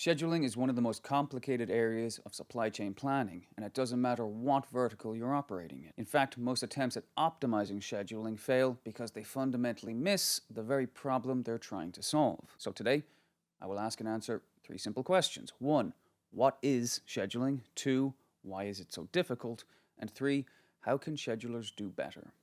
Scheduling is one of the most complicated areas of supply chain planning, and it doesn't matter what vertical you're operating in. In fact, most attempts at optimizing scheduling fail because they fundamentally miss the very problem they're trying to solve. So today, I will ask and answer 3 simple questions. 1. What is scheduling? 2. Why is it so difficult? And 3. How can schedulers do better?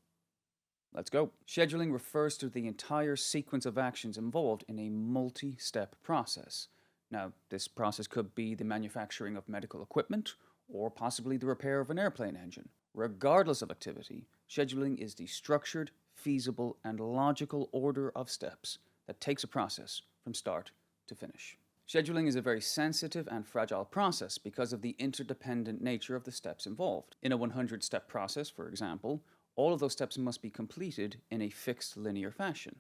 Let's go. Scheduling refers to the entire sequence of actions involved in a multi-step process. Now, this process could be the manufacturing of medical equipment, or possibly the repair of an airplane engine. Regardless of activity, scheduling is the structured, feasible, and logical order of steps that takes a process from start to finish. Scheduling is a very sensitive and fragile process because of the interdependent nature of the steps involved. In a 100-step process, for example, all of those steps must be completed in a fixed linear fashion.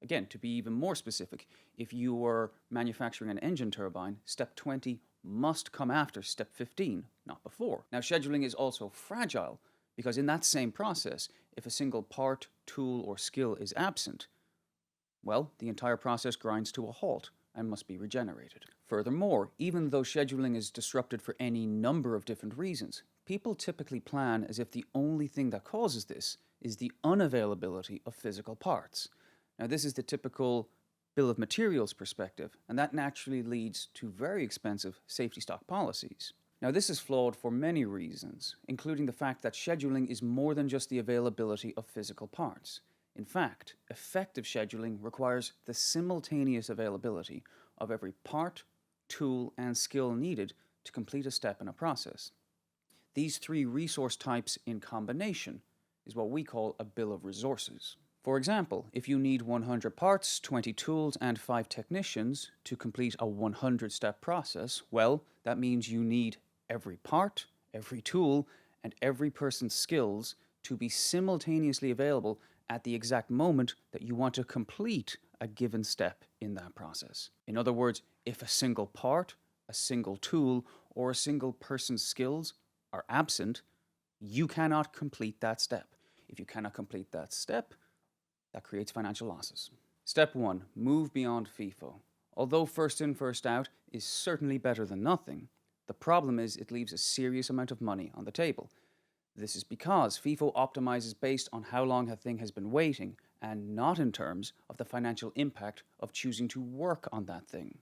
Again, to be even more specific, if you were manufacturing an engine turbine, step 20 must come after step 15, not before. Now, scheduling is also fragile because in that same process, if a single part, tool, or skill is absent, well, the entire process grinds to a halt and must be regenerated. Furthermore, even though scheduling is disrupted for any number of different reasons, people typically plan as if the only thing that causes this is the unavailability of physical parts. Now, this is the typical bill of materials perspective, and that naturally leads to very expensive safety stock policies. Now, this is flawed for many reasons, including the fact that scheduling is more than just the availability of physical parts. In fact, effective scheduling requires the simultaneous availability of every part, tool, and skill needed to complete a step in a process. These 3 resource types in combination is what we call a bill of resources. For example, if you need 100 parts, 20 tools, and 5 technicians to complete a 100-step process, well, that means you need every part, every tool, and every person's skills to be simultaneously available at the exact moment that you want to complete a given step in that process. In other words, if a single part, a single tool, or a single person's skills are absent, you cannot complete that step. If you cannot complete that step, that creates financial losses. Step 1. Move beyond FIFO. Although first in, first out is certainly better than nothing, the problem is it leaves a serious amount of money on the table. This is because FIFO optimizes based on how long a thing has been waiting and not in terms of the financial impact of choosing to work on that thing.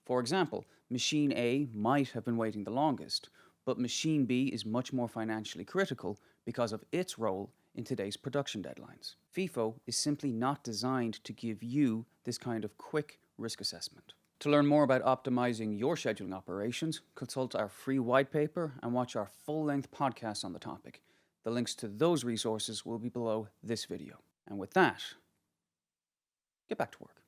For example, machine A might have been waiting the longest, but machine B is much more financially critical because of its role in today's production deadlines. FIFO is simply not designed to give you this kind of quick risk assessment. To learn more about optimizing your scheduling operations, consult our free white paper and watch our full-length podcast on the topic. The links to those resources will be below this video. And with that, get back to work.